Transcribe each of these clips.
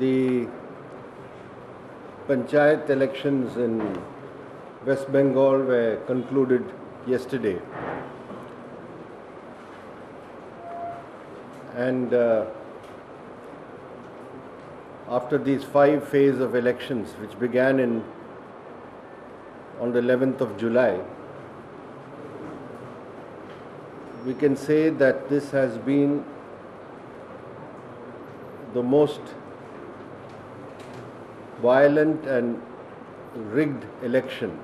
The Panchayat elections in West Bengal were concluded yesterday. And after these 5 phases of elections, which began on the 11th of July, we can say that this has been the most violent and rigged election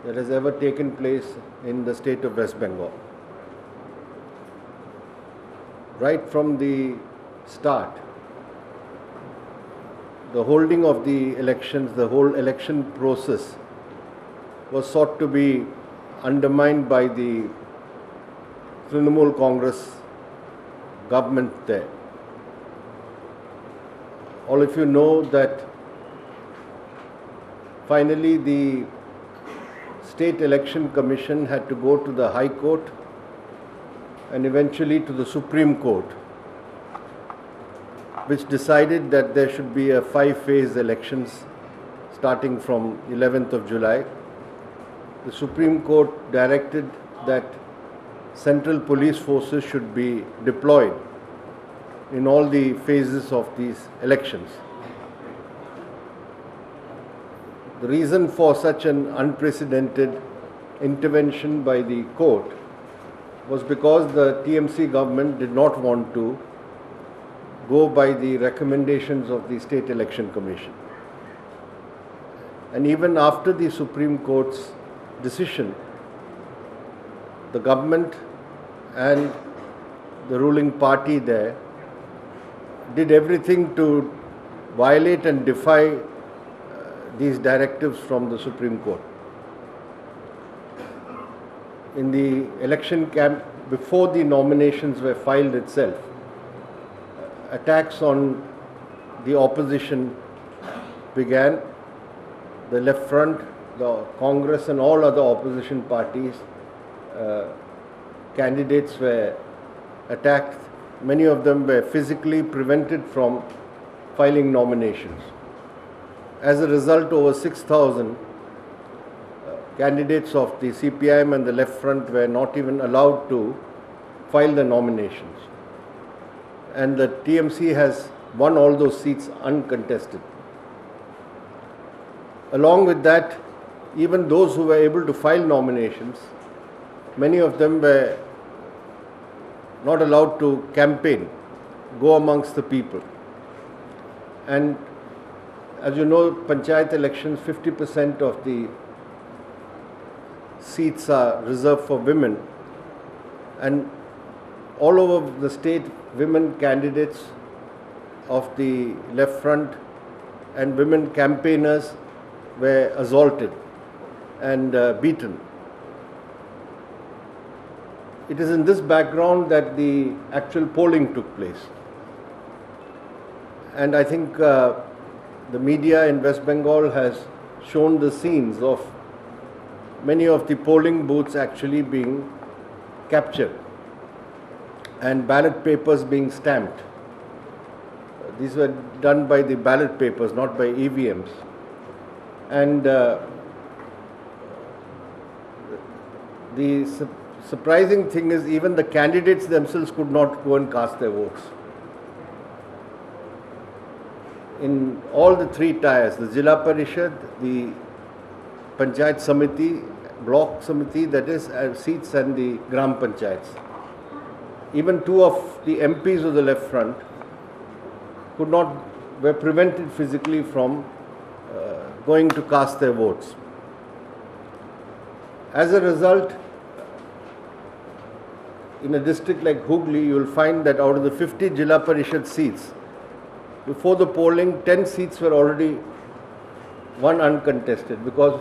that has ever taken place in the state of West Bengal. Right from the start, the holding of the elections, the whole election process was sought to be undermined by the Trinamool Congress government there. All of you know that finally the State Election Commission had to go to the High Court and eventually to the Supreme Court, which decided that there should be a 5-phase elections starting from 11th of July. The Supreme Court directed that central police forces should be deployed in all the phases of these elections. The reason for such an unprecedented intervention by the court was because the TMC government did not want to go by the recommendations of the State Election Commission. And even after the Supreme Court's decision, the government and the ruling party there did everything to violate and defy these directives from the Supreme Court. In the election camp, before the nominations were filed itself, attacks on the opposition began. The left front, the Congress and all other opposition parties, candidates were attacked. Many of them were physically prevented from filing nominations. As a result, over 6,000 candidates of the CPIM and the left front were not even allowed to file the nominations. And the TMC has won all those seats uncontested. Along with that, even those who were able to file nominations, many of them were not allowed to campaign, go amongst the people. And as you know, Panchayat elections, 50% of the seats are reserved for women. And all over the state, women candidates of the left front and women campaigners were assaulted and beaten. It is in this background that the actual polling took place. And I think the media in West Bengal has shown the scenes of many of the polling booths actually being captured and ballot papers being stamped. These were done by the ballot papers, not by EVMs. And the surprising thing is even the candidates themselves could not go and cast their votes. In all the 3 tiers, the Jila Parishad, the Panchayat Samiti, Block Samiti, that is seats, and the Gram Panchayats. Even 2 of the MPs of the left front were prevented physically from going to cast their votes. As a result, in a district like Hooghly, you will find that out of the 50 Jila Parishad seats, before the polling, 10 seats were already won uncontested because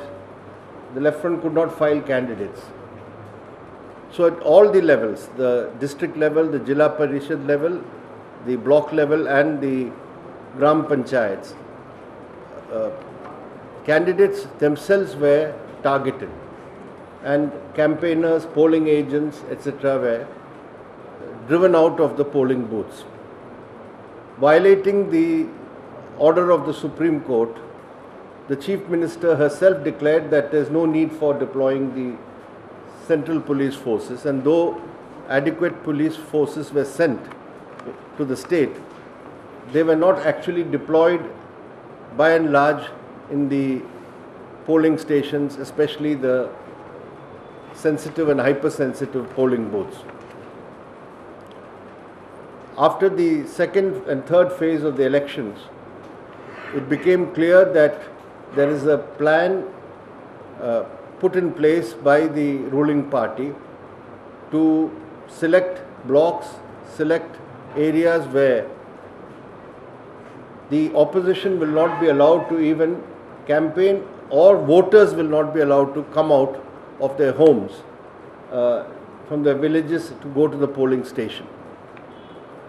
the left front could not file candidates. So at all the levels, the district level, the Jila Parishad level, the block level and the Gram Panchayats, candidates themselves were targeted and campaigners, polling agents, etc. were driven out of the polling booths. violating the order of the Supreme Court, the Chief Minister herself declared that there is no need for deploying the central police forces, and though adequate police forces were sent to the state, they were not actually deployed by and large in the polling stations, especially the sensitive and hypersensitive polling booths. After the second and third phase of the elections, it became clear that there is a plan put in place by the ruling party to select blocks, select areas where the opposition will not be allowed to even campaign, or voters will not be allowed to come out of their homes from their villages to go to the polling station.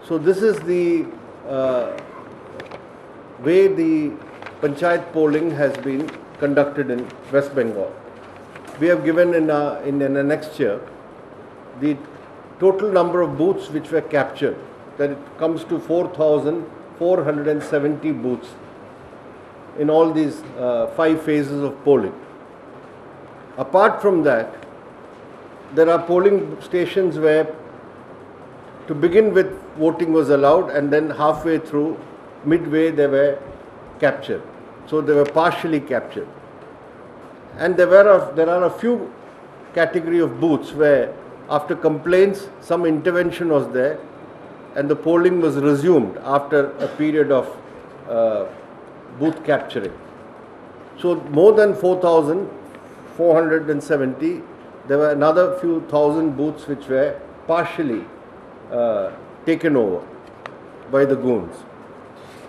So this is the way the Panchayat polling has been conducted in West Bengal. We have given in the next year the total number of booths which were captured, that it comes to 4,470 booths in all these 5 phases of polling. Apart from that, there are polling stations where to begin with voting was allowed, and then halfway through, midway, they were captured. So they were partially captured. And there are a few category of booths where after complaints some intervention was there and the polling was resumed after a period of booth capturing. So more than 4,470, there were another few thousand booths which were partially taken over by the goons.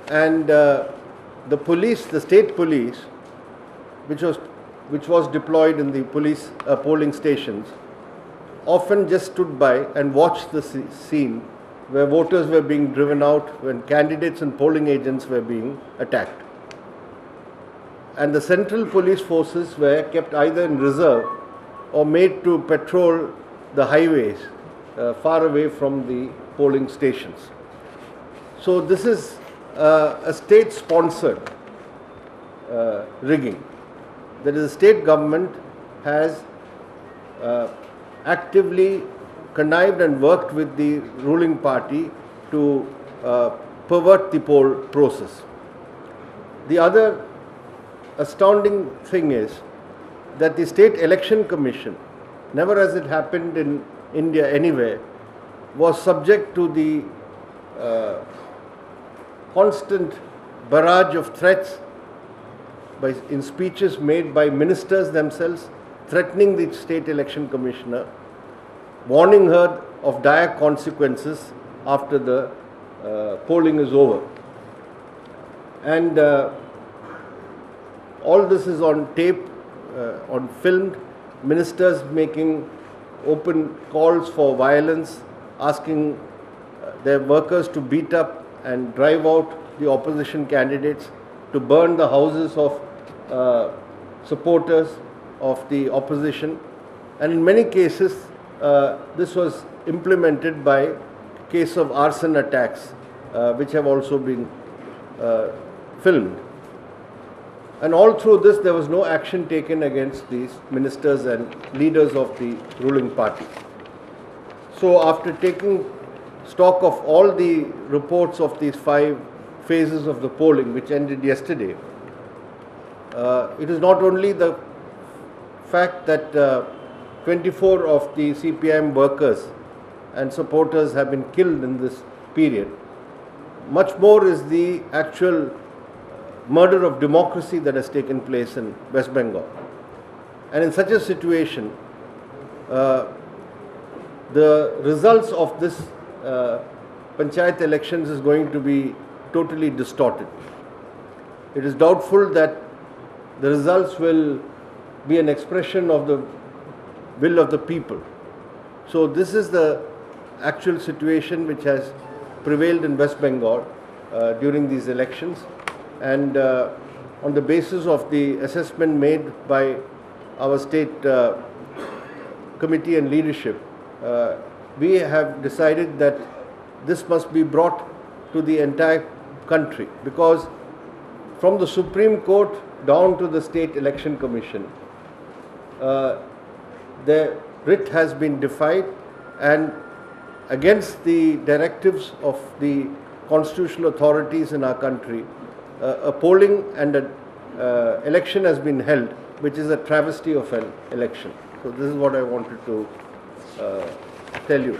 And the police, the state police, which was deployed in the police polling stations, often just stood by and watched the scene where voters were being driven out, when candidates and polling agents were being attacked. And the central police forces were kept either in reserve or made to patrol the highways far away from the polling stations. So this is a state-sponsored rigging. That is, the state government has actively connived and worked with the ruling party to pervert the poll process. The other astounding thing is that the State Election Commission, never as it happened in India anywhere, was subject to the constant barrage of threats in speeches made by ministers themselves, threatening the State Election Commissioner, warning her of dire consequences after the polling is over. And all this is on tape, on filmed, ministers making open calls for violence, asking their workers to beat up and drive out the opposition candidates, to burn the houses of supporters of the opposition. And in many cases, this was implemented by case of arson attacks, which have also been filmed. And all through this, there was no action taken against these ministers and leaders of the ruling party. So after taking stock of all the reports of these 5 phases of the polling, which ended yesterday, it is not only the fact that 24 of the CPIM workers and supporters have been killed in this period. Much more is the actual murder of democracy that has taken place in West Bengal. And in such a situation, the results of this Panchayat elections is going to be totally distorted. It is doubtful that the results will be an expression of the will of the people. So this is the actual situation which has prevailed in West Bengal during these elections. And on the basis of the assessment made by our state committee and leadership, we have decided that this must be brought to the entire country, because from the Supreme Court down to the State Election Commission, the writ has been defied, and against the directives of the constitutional authorities in our country, a polling and an election has been held, which is a travesty of an election. So this is what I wanted to tell you.